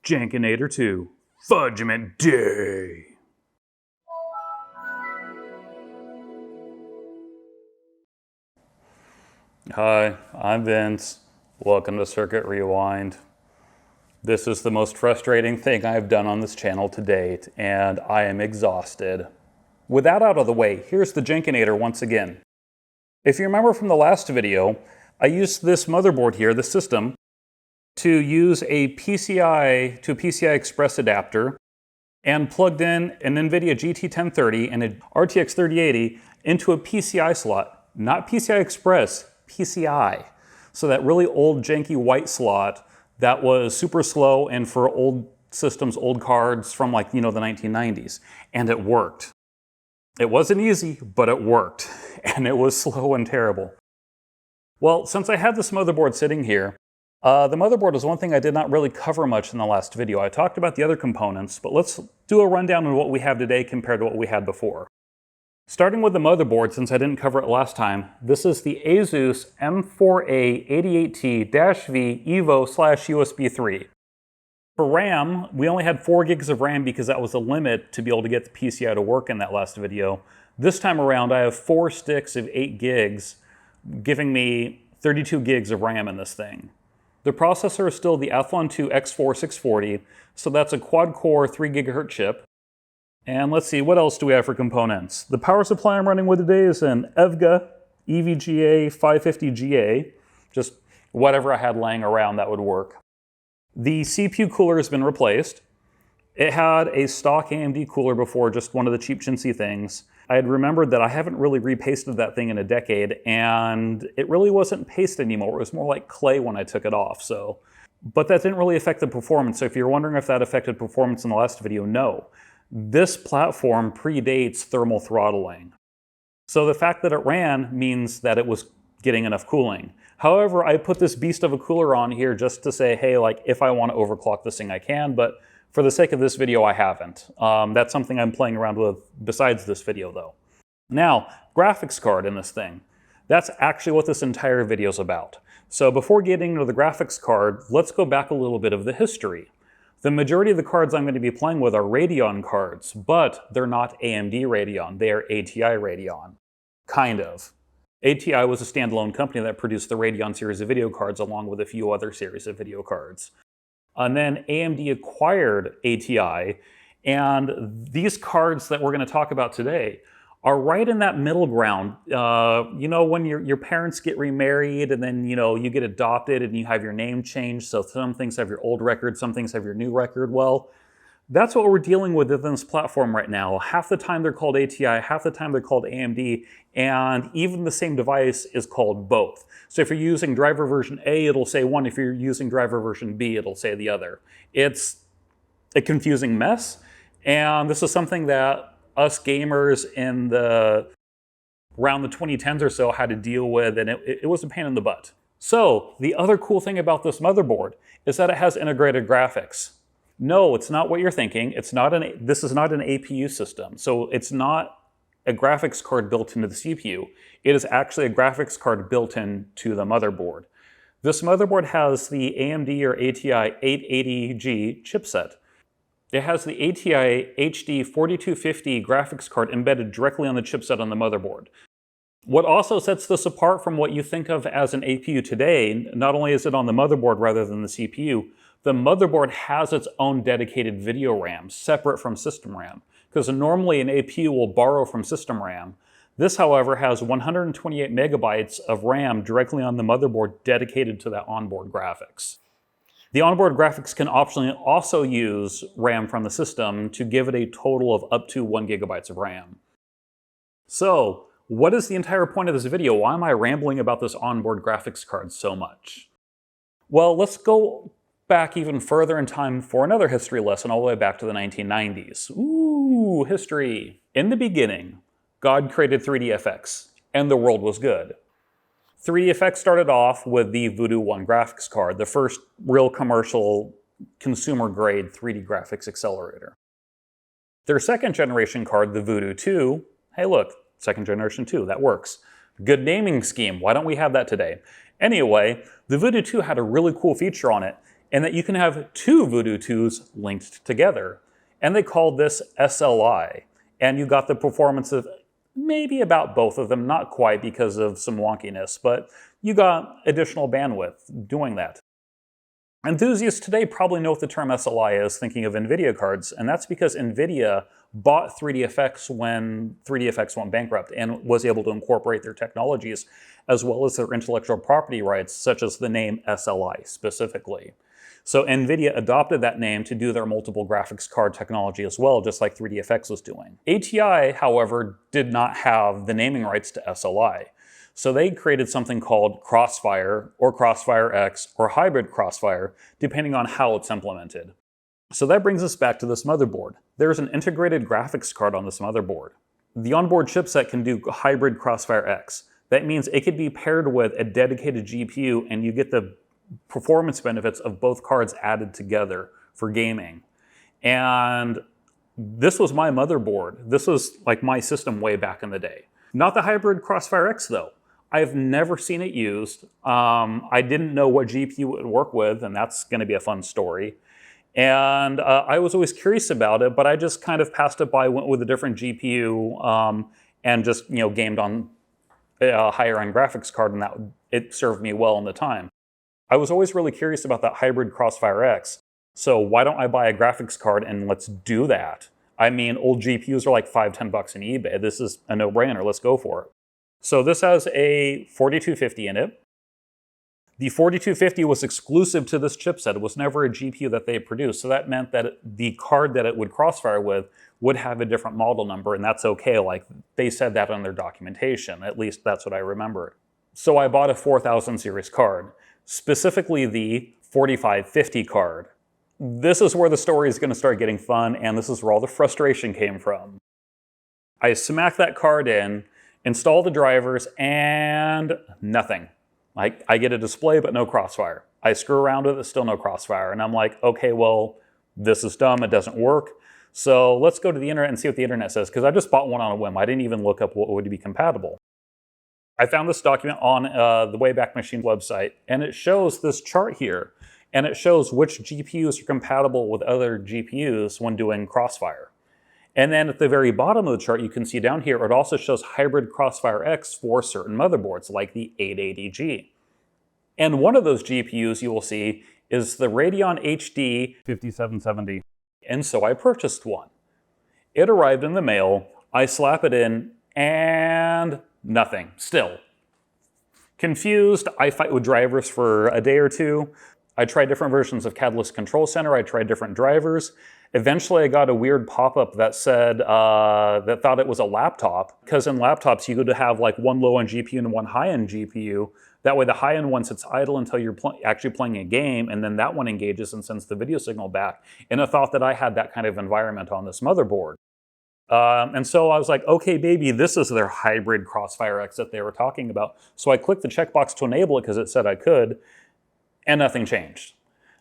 Jankinator 2, Fudgment Day. Hi, I'm Vince. Welcome to Circuit Rewind. This is the most frustrating thing I've done on this channel to date, and I am exhausted. With that out of the way, here's the Jankinator once again. If you remember from the last video, I used this motherboard here, the system, to use a PCI to a PCI Express adapter and plugged in an NVIDIA GT 1030 and an RTX 3080 into a PCI slot, not PCI Express, PCI. So that really old janky white slot that was super slow and for old systems, old cards from like, the 1990s. And it worked. It wasn't easy, but it worked. And it was slow and terrible. Well, since I had this motherboard sitting here, the motherboard is one thing I did not really cover much in the last video. I talked about the other components, but let's do a rundown on what we have today compared to what we had before. Starting with the motherboard, since I didn't cover it last time, this is the ASUS M4A88T-V Evo/USB 3. For RAM, we only had 4 gigs of RAM because that was the limit to be able to get the PCI to work in that last video. This time around, I have 4 sticks of 8 gigs, giving me 32 gigs of RAM in this thing. The processor is still the Athlon 2 X4640, so that's a quad-core 3 GHz chip. And let's see, what else do we have for components? The power supply I'm running with today is an EVGA EVGA 550GA, just whatever I had laying around that would work. The CPU cooler has been replaced. It had a stock AMD cooler before, just one of the cheap chintzy things. I had remembered that I haven't really repasted that thing in a decade, and it really wasn't paste anymore. It was more like clay when I took it off. But that didn't really affect the performance. So if you're wondering if that affected performance in the last video, no. This platform predates thermal throttling. So the fact that it ran means that it was getting enough cooling. However, I put this beast of a cooler on here just to say, hey, like if I want to overclock this thing, I can, but for the sake of this video, I haven't. That's something I'm playing around with besides this video though. Now, graphics card in this thing. That's actually what this entire video is about. So before getting into the graphics card, let's go back a little bit of the history. The majority of the cards I'm going to be playing with are Radeon cards, but they're not AMD Radeon, they are ATI Radeon. Kind of. ATI was a standalone company that produced the Radeon series of video cards along with a few other series of video cards. And then AMD acquired ATI, and these cards that we're going to talk about today are right in that middle ground. When your parents get remarried and then, you get adopted and you have your name changed, so some things have your old record, some things have your new record. Well, that's what we're dealing with in this platform right now. Half the time they're called ATI, half the time they're called AMD, and even the same device is called both. So if you're using driver version A, it'll say one. If you're using driver version B, it'll say the other. It's a confusing mess, and this is something that us gamers in around the 2010s or so had to deal with, and it was a pain in the butt. So the other cool thing about this motherboard is that it has integrated graphics. No, it's not what you're thinking. This is not an APU system. So it's not a graphics card built into the CPU. It is actually a graphics card built into the motherboard. This motherboard has the AMD or ATI 880G chipset. It has the ATI HD 4250 graphics card embedded directly on the chipset on the motherboard. What also sets this apart from what you think of as an APU today, not only is it on the motherboard rather than the CPU, the motherboard has its own dedicated video RAM, separate from system RAM, because normally an APU will borrow from system RAM. This, however, has 128 megabytes of RAM directly on the motherboard dedicated to that onboard graphics. The onboard graphics can optionally also use RAM from the system to give it a total of up to 1 gigabytes of RAM. So, what is the entire point of this video? Why am I rambling about this onboard graphics card so much? Well, let's go back even further in time for another history lesson all the way back to the 1990s. Ooh, history. In the beginning, God created 3DFX, and the world was good. 3DFX started off with the Voodoo 1 graphics card, the first real commercial consumer-grade 3D graphics accelerator. Their second generation card, the Voodoo 2, hey look, second generation 2, that works. Good naming scheme, why don't we have that today? Anyway, the Voodoo 2 had a really cool feature on it. and that you can have two Voodoo 2s linked together. And they called this SLI. And you got the performance of maybe about both of them, not quite because of some wonkiness, but you got additional bandwidth doing that. Enthusiasts today probably know what the term SLI is, thinking of NVIDIA cards, and that's because NVIDIA bought 3DFX when 3DFX went bankrupt and was able to incorporate their technologies as well as their intellectual property rights, such as the name SLI specifically. So NVIDIA adopted that name to do their multiple graphics card technology as well, just like 3DFX was doing. ATI, however, did not have the naming rights to SLI. So they created something called Crossfire or CrossfireX or Hybrid Crossfire, depending on how it's implemented. So that brings us back to this motherboard. There's an integrated graphics card on this motherboard. The onboard chipset can do Hybrid CrossfireX. That means it could be paired with a dedicated GPU and you get the performance benefits of both cards added together for gaming. And this was my motherboard. This was like my system way back in the day. Not the Hybrid CrossfireX though. I've never seen it used. I didn't know what GPU it would work with, and that's going to be a fun story. And I was always curious about it, but I just kind of passed it by, went with a different GPU, and just gamed on a higher-end graphics card, and it served me well in the time. I was always really curious about that Hybrid CrossfireX, so why don't I buy a graphics card and let's do that? I mean, old GPUs are like $5–10 on eBay. This is a no-brainer. Let's go for it. So this has a 4250 in it. The 4250 was exclusive to this chipset. It was never a GPU that they produced. So that meant that the card that it would crossfire with would have a different model number, and that's okay. Like, they said that on their documentation. At least that's what I remember. So I bought a 4000 series card, specifically the 4550 card. This is where the story is going to start getting fun, and this is where all the frustration came from. I smack that card in, install the drivers, and nothing. I get a display, but no crossfire. I screw around with it, still no crossfire. And I'm like, okay, well, this is dumb. It doesn't work. So let's go to the internet and see what the internet says, because I just bought one on a whim. I didn't even look up what would be compatible. I found this document on the Wayback Machine website, and it shows this chart here. And it shows which GPUs are compatible with other GPUs when doing crossfire. And then at the very bottom of the chart, you can see down here, it also shows Hybrid CrossfireX for certain motherboards, like the 880G. And one of those GPUs you will see is the Radeon HD 5770. And so I purchased one. It arrived in the mail, I slap it in, and nothing, still. Confused, I fight with drivers for a day or two. I tried different versions of Catalyst Control Center, I tried different drivers. Eventually I got a weird pop-up that said, that thought it was a laptop, because in laptops you could have like one low-end GPU and one high-end GPU. That way the high-end one sits idle until you're actually playing a game, and then that one engages and sends the video signal back. And I thought that I had that kind of environment on this motherboard. And so I was like, okay, baby, this is their Hybrid CrossfireX that they were talking about. So I clicked the checkbox to enable it because it said I could, and nothing changed.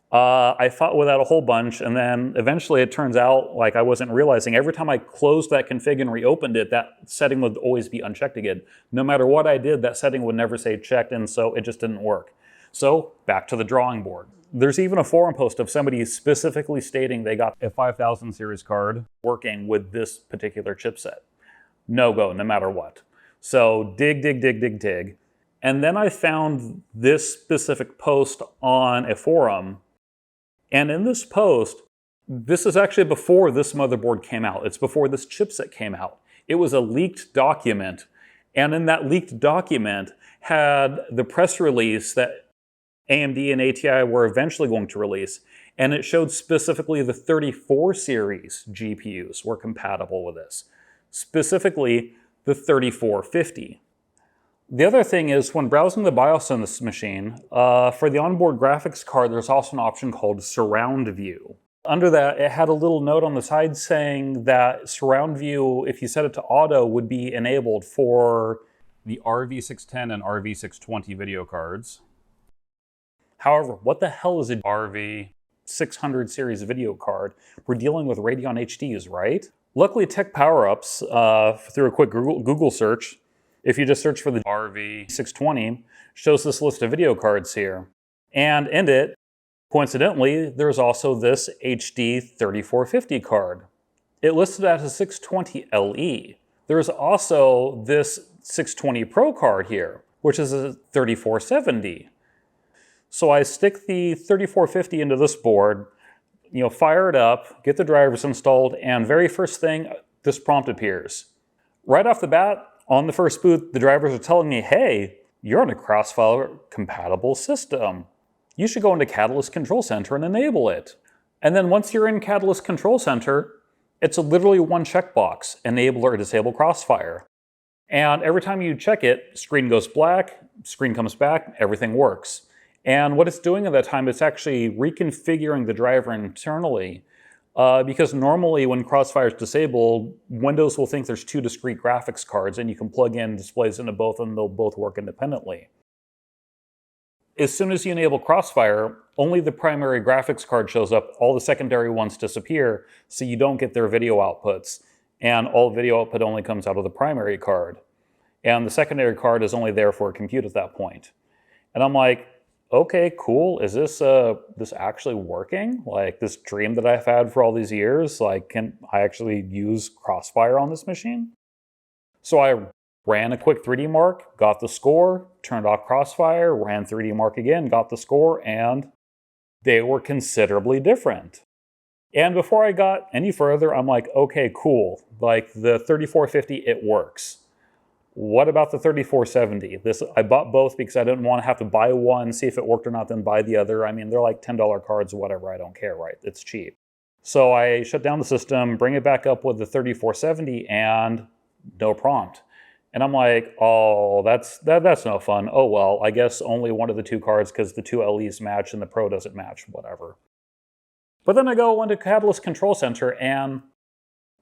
I fought with that a whole bunch, and then eventually it turns out, like, I wasn't realizing, every time I closed that config and reopened it, that setting would always be unchecked again. No matter what I did, that setting would never say checked, and so it just didn't work. So back to the drawing board. There's even a forum post of somebody specifically stating they got a 5000 series card working with this particular chipset. No go, no matter what. So dig. And then I found this specific post on a forum. And in this post, this is actually before this motherboard came out. It's before this chipset came out. It was a leaked document. And in that leaked document had the press release that AMD and ATI were eventually going to release. And it showed specifically the 34 series GPUs were compatible with this. Specifically, the 3450. The other thing is, when browsing the BIOS on this machine, for the onboard graphics card, there's also an option called Surround View. Under that, it had a little note on the side saying that Surround View, if you set it to auto, would be enabled for the RV610 and RV620 video cards. However, what the hell is a RV600 series video card? We're dealing with Radeon HDs, right? Luckily, Tech Power-Ups, through a quick Google search, if you just search for the RV620, shows this list of video cards here. And in it, Coincidentally, there's also this HD 3450 card. It listed as a 620 LE. There's also this 620 Pro card here, which is a 3470. So I stick the 3450 into this board, fire it up, get the drivers installed, and very first thing, this prompt appears. Right off the bat, on the first boot, the drivers are telling me, hey, you're on a Crossfire compatible system. You should go into Catalyst Control Center and enable it. And then once you're in Catalyst Control Center, it's literally one checkbox, enable or disable Crossfire. And every time you check it, screen goes black, screen comes back, everything works. And what it's doing at that time, it's actually reconfiguring the driver internally. Because normally when Crossfire is disabled, Windows will think there's two discrete graphics cards and you can plug in displays into both and they'll both work independently. As soon as you enable Crossfire, only the primary graphics card shows up, all the secondary ones disappear, so you don't get their video outputs. And all video output only comes out of the primary card. And the secondary card is only there for compute at that point. And I'm like, okay, cool. Is this actually working? Like this dream that I've had for all these years, like can I actually use Crossfire on this machine? So I ran a quick 3D mark, got the score, turned off Crossfire, ran 3D mark again, got the score, and they were considerably different. And before I got any further, I'm like, okay, cool. Like the 3450, it works. What about the 3470? I bought both because I didn't want to have to buy one, see if it worked or not, then buy the other. I mean, they're like $10 cards, whatever, I don't care, right? It's cheap. So I shut down the system, bring it back up with the 3470, and no prompt. And I'm like, oh, that's no fun. Oh, well, I guess only one of the two cards because the two LEs match and the Pro doesn't match, whatever. But then I go into Catalyst Control Center and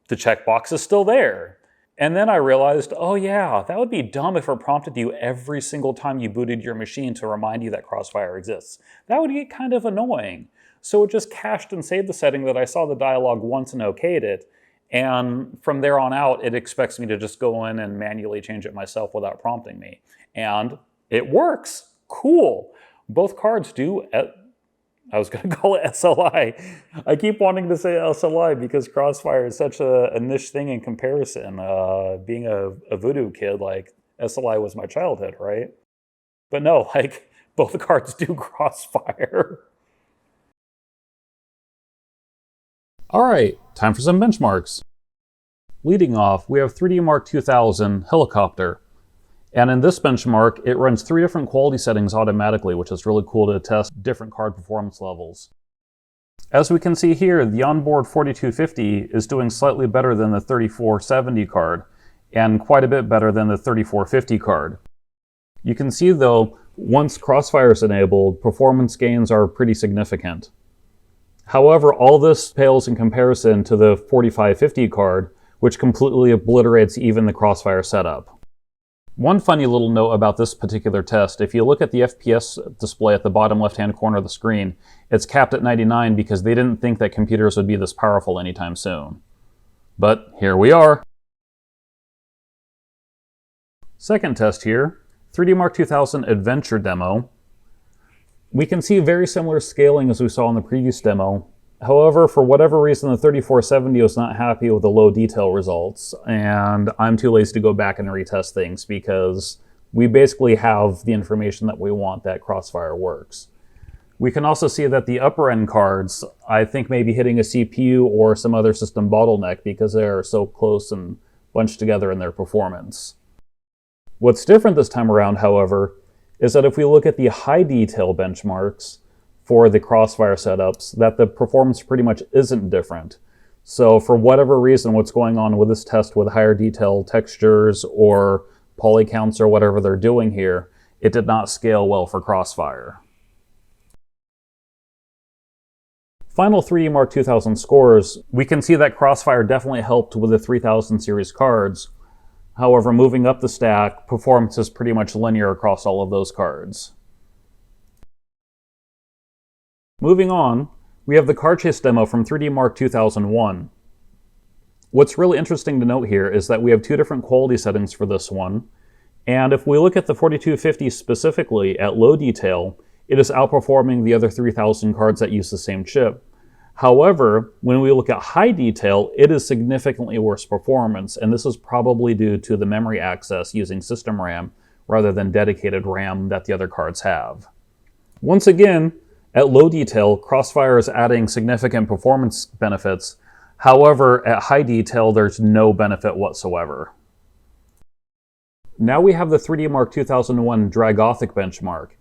the checkbox is still there. And then I realized, oh yeah, that would be dumb if it prompted you every single time you booted your machine to remind you that Crossfire exists. That would get kind of annoying. So it just cached and saved the setting that I saw the dialog once and okayed it. And from there on out, it expects me to just go in and manually change it myself without prompting me. And it works. Cool. Both cards do. I was going to call it SLI. I keep wanting to say SLI because Crossfire is such a niche thing in comparison. Being a voodoo kid, like SLI was my childhood, right? But no, like both the cards do Crossfire. All right, time for some benchmarks. Leading off, we have 3D Mark 2000 Helicopter. And in this benchmark, it runs 3 different quality settings automatically, which is really cool to test different card performance levels. As we can see here, the onboard 4250 is doing slightly better than the 3470 card, and quite a bit better than the 3450 card. You can see though, once Crossfire is enabled, performance gains are pretty significant. However, all this pales in comparison to the 4550 card, which completely obliterates even the Crossfire setup. One funny little note about this particular test, if you look at the FPS display at the bottom left-hand corner of the screen, it's capped at 99 because they didn't think that computers would be this powerful anytime soon. But here we are. Second test here, 3D Mark 2000 Adventure Demo. We can see very similar scaling as we saw in the previous demo. However, for whatever reason, the 3470 was not happy with the low detail results, and I'm too lazy to go back and retest things because we basically have the information that we want that Crossfire works. We can also see that the upper end cards, I think, may be hitting a CPU or some other system bottleneck because they're so close and bunched together in their performance. What's different this time around, however, is that if we look at the high detail benchmarks for the Crossfire setups, that the performance pretty much isn't different. So for whatever reason, what's going on with this test with higher detail textures or poly counts or whatever they're doing here, it did not scale well for Crossfire. Final 3D Mark 2000 scores, we can see that Crossfire definitely helped with the 3000 series cards. However, moving up the stack, performance is pretty much linear across all of those cards. Moving on, we have the card chase demo from 3D Mark 2001. What's really interesting to note here is that we have 2 different quality settings for this one, and if we look at the 4250 specifically at low detail, it is outperforming the other 3000 cards that use the same chip. However, when we look at high detail, it is significantly worse performance, and this is probably due to the memory access using system RAM rather than dedicated RAM that the other cards have. Once again, at low detail, Crossfire is adding significant performance benefits. However, at high detail, there's no benefit whatsoever. Now we have the 3D Mark 2001 Dragothic benchmark.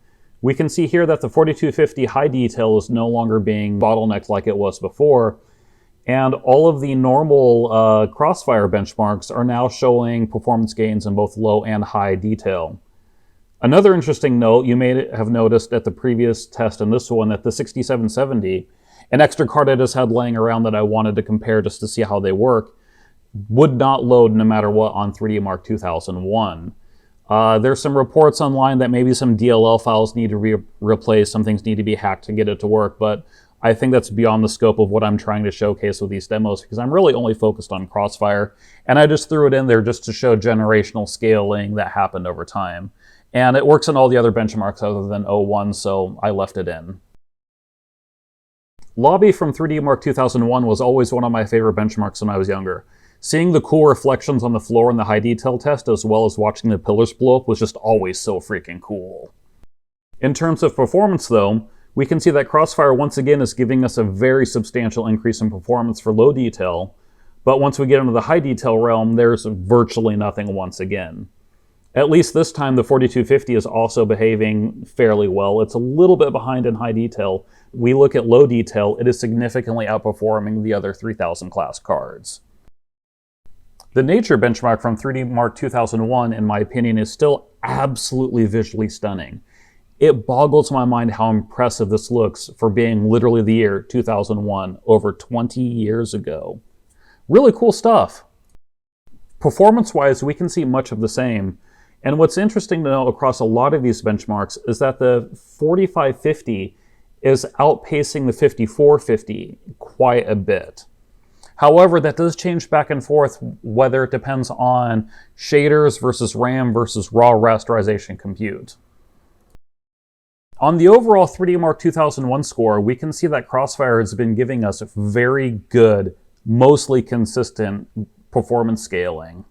We can see here that the 4250 high detail is no longer being bottlenecked like it was before, and all of the normal Crossfire benchmarks are now showing performance gains in both low and high detail. Another interesting note, you may have noticed at the previous test and this one, that the 6770, an extra card I just had laying around that I wanted to compare just to see how they work, would not load no matter what on 3D Mark 2001. There's some reports online that maybe some DLL files need to be replaced, some things need to be hacked to get it to work, but I think that's beyond the scope of what I'm trying to showcase with these demos because I'm really only focused on Crossfire, and I just threw it in there just to show generational scaling that happened over time. And it works on all the other benchmarks other than 01, so I left it in. Lobby from 3D Mark 2001 was always one of my favorite benchmarks when I was younger. Seeing the cool reflections on the floor in the high detail test, as well as watching the pillars blow up, was just always so freaking cool. In terms of performance though, we can see that Crossfire once again is giving us a very substantial increase in performance for low detail, but once we get into the high detail realm, there's virtually nothing once again. At least this time, the 4250 is also behaving fairly well. It's a little bit behind in high detail. We look at low detail, it is significantly outperforming the other 3000 class cards. The Nature benchmark from 3D Mark 2001, in my opinion, is still absolutely visually stunning. It boggles my mind how impressive this looks for being literally the year 2001, over 20 years ago. Really cool stuff. Performance-wise, we can see much of the same. And what's interesting to know across a lot of these benchmarks is that the 4550 is outpacing the 5450 quite a bit. However, that does change back and forth whether it depends on shaders versus RAM versus raw rasterization compute. On the overall 3D Mark 2001 score, we can see that Crossfire has been giving us very good, mostly consistent performance scaling.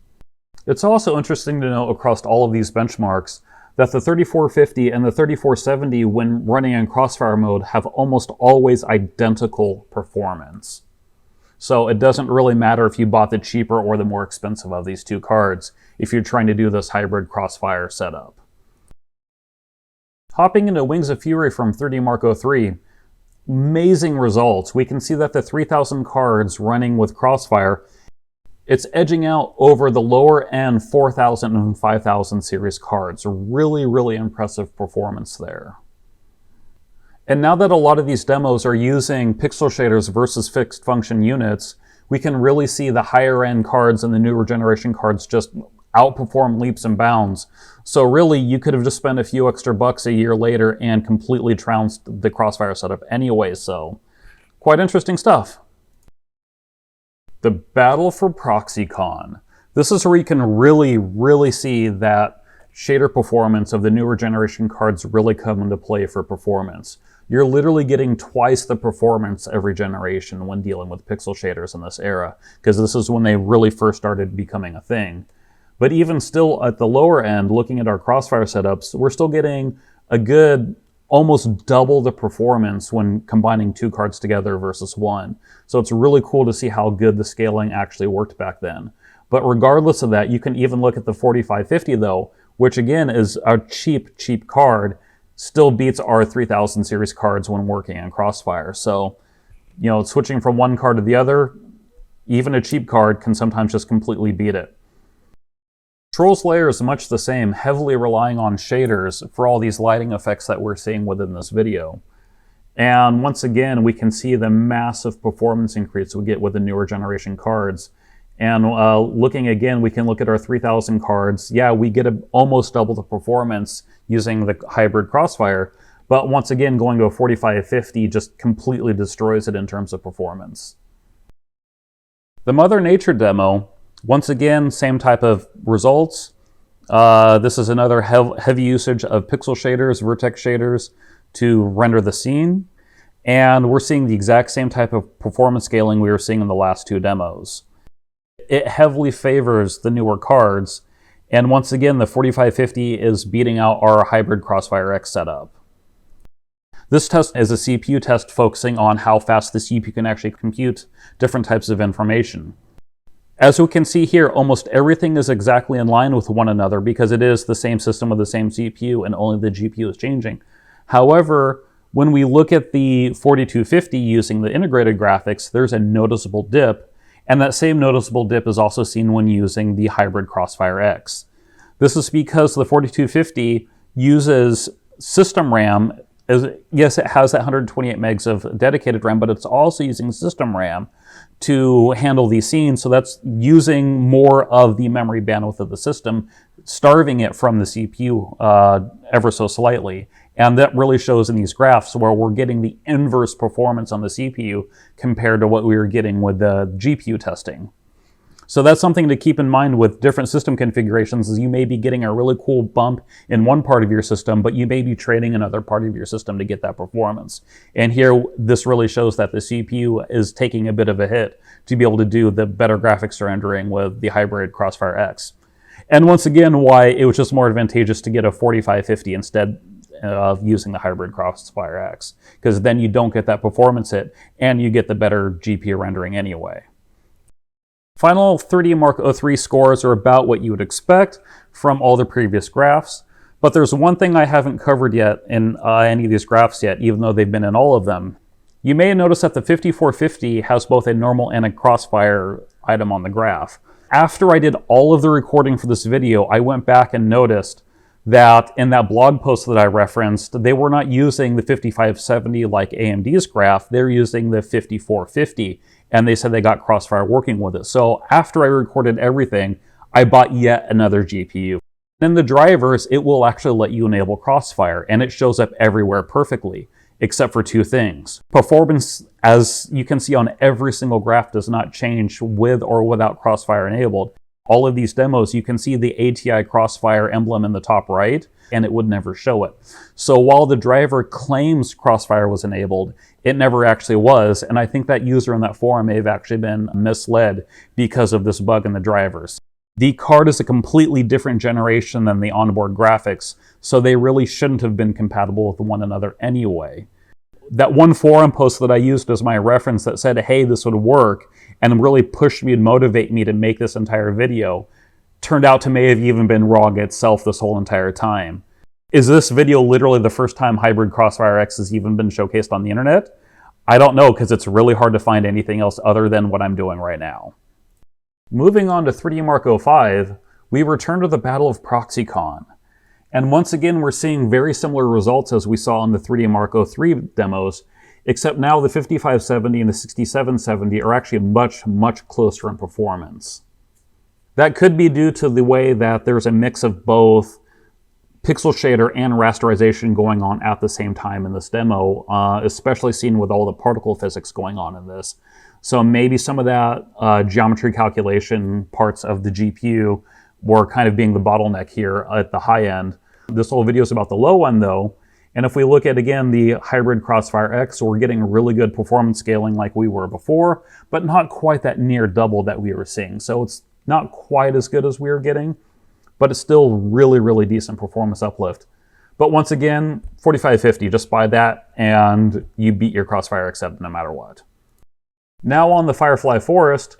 It's also interesting to note across all of these benchmarks that the 3450 and the 3470, when running in Crossfire mode, have almost always identical performance. So it doesn't really matter if you bought the cheaper or the more expensive of these two cards if you're trying to do this hybrid Crossfire setup. Hopping into Wings of Fury from 3D Mark 03, amazing results. We can see that the 3000 cards running with Crossfire, it's edging out over the lower end 4000 and 5000 series cards. Really, really impressive performance there. And now that a lot of these demos are using pixel shaders versus fixed function units, we can really see the higher end cards and the newer generation cards just outperform leaps and bounds. So really, you could have just spent a few extra bucks a year later and completely trounced the Crossfire setup anyway, so quite interesting stuff. The battle for ProxyCon. This is where you can really see that shader performance of the newer generation cards really come into play for performance. You're literally getting twice the performance every generation when dealing with pixel shaders in this era, because this is when they really first started becoming a thing. But even still at the lower end, looking at our Crossfire setups, we're still getting a good almost double the performance when combining two cards together versus one. So it's really cool to see how good the scaling actually worked back then. But regardless of that, you can even look at the 4550 though, which again is a cheap card, still beats our 3000 series cards when working on Crossfire. So, you know, switching from one card to the other, even a cheap card can sometimes just completely beat it. Troll's Lair is much the same, heavily relying on shaders for all these lighting effects that we're seeing within this video. And once again, we can see the massive performance increase we get with the newer generation cards. And looking again, we can look at our 3000 cards. Yeah, we get almost double the performance using the hybrid Crossfire, but once again, going to a 4550 just completely destroys it in terms of performance. The Mother Nature demo, once again, same type of results. This is another heavy usage of pixel shaders, vertex shaders, to render the scene. And we're seeing the exact same type of performance scaling we were seeing in the last two demos. It heavily favors the newer cards. And once again, the 4550 is beating out our hybrid CrossfireX setup. This test is a CPU test focusing on how fast the CPU can actually compute different types of information. As we can see here, almost everything is exactly in line with one another because it is the same system with the same CPU and only the GPU is changing. However, when we look at the 4250 using the integrated graphics, there's a noticeable dip, and that same noticeable dip is also seen when using the hybrid CrossfireX. This is because the 4250 uses system RAM. Yes, it has that 128 megs of dedicated RAM, but it's also using system RAM to handle these scenes. So that's using more of the memory bandwidth of the system, starving it from the CPU ever so slightly. And that really shows in these graphs where we're getting the inverse performance on the CPU compared to what we were getting with the GPU testing. So that's something to keep in mind with different system configurations, is you may be getting a really cool bump in one part of your system, but you may be trading another part of your system to get that performance. And here, this really shows that the CPU is taking a bit of a hit to be able to do the better graphics rendering with the hybrid CrossfireX. And once again, why it was just more advantageous to get a 4550 instead of using the hybrid CrossfireX, because then you don't get that performance hit and you get the better GPU rendering anyway. Final 3D Mark 03 scores are about what you would expect from all the previous graphs, but there's one thing I haven't covered yet in any of these graphs yet, even though they've been in all of them. You may notice that the 5450 has both a normal and a crossfire item on the graph. After I did all of the recording for this video, I went back and noticed that in that blog post that I referenced, they were not using the 5570 like AMD's graph, they're using the 5450, and they said they got Crossfire working with it. So after I recorded everything, I bought yet another GPU. In the drivers, it will actually let you enable Crossfire, and it shows up everywhere perfectly, except for two things. Performance, as you can see on every single graph, does not change with or without Crossfire enabled. All of these demos, you can see the ATI Crossfire emblem in the top right, and it would never show it. So while the driver claims Crossfire was enabled, it never actually was, and I think that user in that forum may have actually been misled because of this bug in the drivers. The card is a completely different generation than the onboard graphics, so they really shouldn't have been compatible with one another anyway. That one forum post that I used as my reference that said, hey, this would work, and really pushed me and motivate me to make this entire video, turned out to may have even been wrong itself this whole entire time. Is this video literally the first time hybrid CrossfireX has even been showcased on the internet? I don't know, because it's really hard to find anything else other than what I'm doing right now. Moving on to 3D Mark 05, we return to the Battle of ProxyCon. And once again, we're seeing very similar results as we saw in the 3D Mark 03 demos, except now the 5570 and the 6770 are actually much, much closer in performance. That could be due to the way that there's a mix of both pixel shader and rasterization going on at the same time in this demo, especially seen with all the particle physics going on in this. So maybe some of that geometry calculation parts of the GPU were kind of being the bottleneck here at the high end. This whole video is about the low end though. And if we look at, again, the hybrid CrossfireX, we're getting really good performance scaling like we were before, but not quite that near double that we were seeing. So it's not quite as good as we were getting, but it's still really, really decent performance uplift. But once again, 4550, just buy that and you beat your CrossfireX setup no matter what. Now on the Firefly Forest,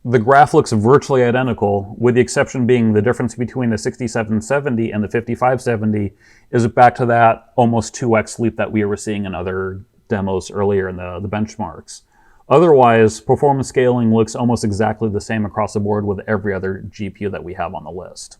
the graph looks virtually identical, with the exception being the difference between the 6770 and the 5570 is back to that almost 2x leap that we were seeing in other demos earlier in the benchmarks. Otherwise, performance scaling looks almost exactly the same across the board with every other GPU that we have on the list.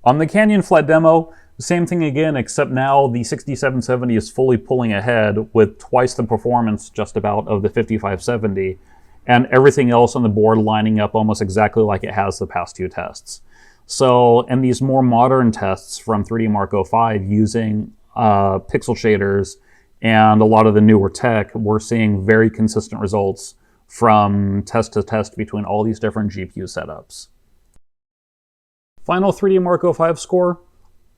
On the Canyon Flat demo, the same thing again, except now the 6770 is fully pulling ahead with twice the performance just about of the 5570. And everything else on the board lining up almost exactly like it has the past two tests. So in these more modern tests from 3D Mark 05 using pixel shaders and a lot of the newer tech, we're seeing very consistent results from test to test between all these different GPU setups. Final 3D Mark 05 score,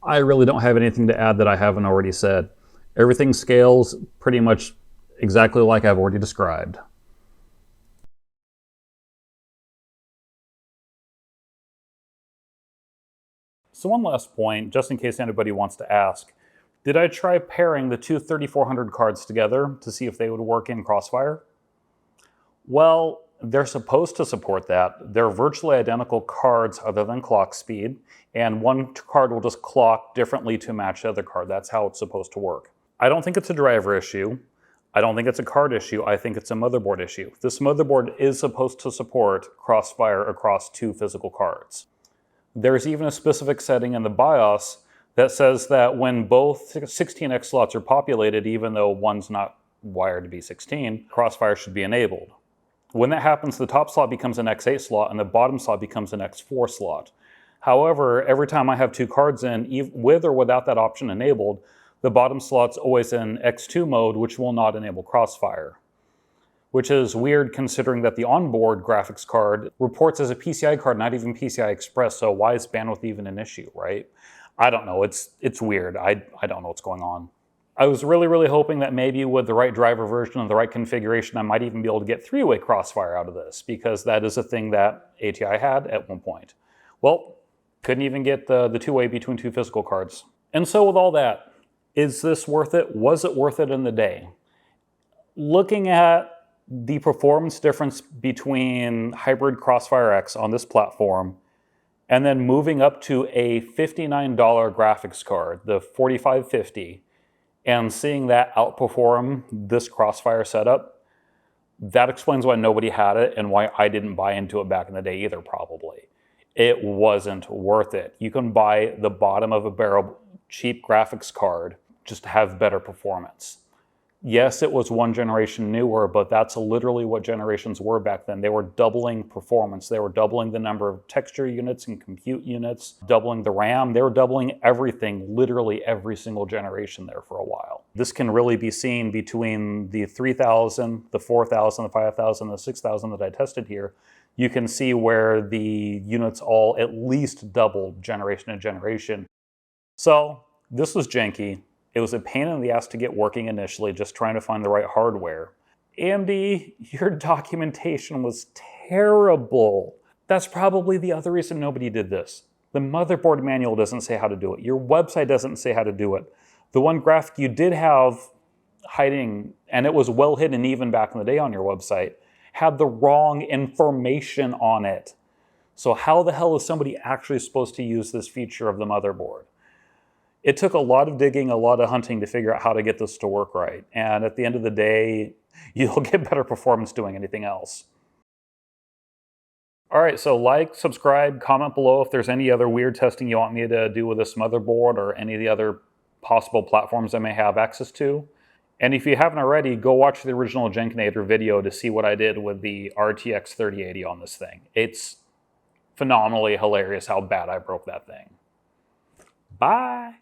I really don't have anything to add that I haven't already said. Everything scales pretty much exactly like I've already described. So one last point, just in case anybody wants to ask, did I try pairing the two 3400 cards together to see if they would work in Crossfire? Well, they're supposed to support that. They're virtually identical cards other than clock speed, and one card will just clock differently to match the other card. That's how it's supposed to work. I don't think it's a driver issue. I don't think it's a card issue. I think it's a motherboard issue. This motherboard is supposed to support Crossfire across two physical cards. There's even a specific setting in the BIOS that says that when both 16X slots are populated, even though one's not wired to be 16, Crossfire should be enabled. When that happens, the top slot becomes an X8 slot and the bottom slot becomes an X4 slot. However, every time I have two cards in, with or without that option enabled, the bottom slot's always in X2 mode, which will not enable Crossfire. Which is weird considering that the onboard graphics card reports as a PCI card, not even PCI Express, so why is bandwidth even an issue, right? I don't know, it's weird. I don't know what's going on. I was really hoping that maybe with the right driver version and the right configuration, I might even be able to get three-way Crossfire out of this, because that is a thing that ATI had at one point. Well, couldn't even get the two-way between two physical cards. And so with all that, is this worth it? Was it worth it in the day? Looking at the performance difference between Hybrid CrossfireX on this platform and then moving up to a $59 graphics card, the 4550, and seeing that outperform this Crossfire setup, that explains why nobody had it and why I didn't buy into it back in the day either, probably. It wasn't worth it. You can buy the bottom of a barrel cheap graphics card just to have better performance. Yes, it was one generation newer, but that's literally what generations were back then. They were doubling performance. They were doubling the number of texture units and compute units, doubling the RAM. They were doubling everything, literally every single generation there for a while. This can really be seen between the 3000, the 4000, the 5000, the 6000 that I tested here. You can see where the units all at least doubled generation to generation. So this was janky. It was a pain in the ass to get working initially, just trying to find the right hardware. AMD, your documentation was terrible. That's probably the other reason nobody did this. The motherboard manual doesn't say how to do it. Your website doesn't say how to do it. The one graphic you did have hiding, and it was well hidden even back in the day on your website, had the wrong information on it. So how the hell is somebody actually supposed to use this feature of the motherboard? It took a lot of digging, a lot of hunting to figure out how to get this to work right. And at the end of the day, you'll get better performance doing anything else. All right, so like, subscribe, comment below if there's any other weird testing you want me to do with this motherboard or any of the other possible platforms I may have access to. And if you haven't already, go watch the original Jankinator video to see what I did with the RTX 3080 on this thing. It's phenomenally hilarious how bad I broke that thing. Bye!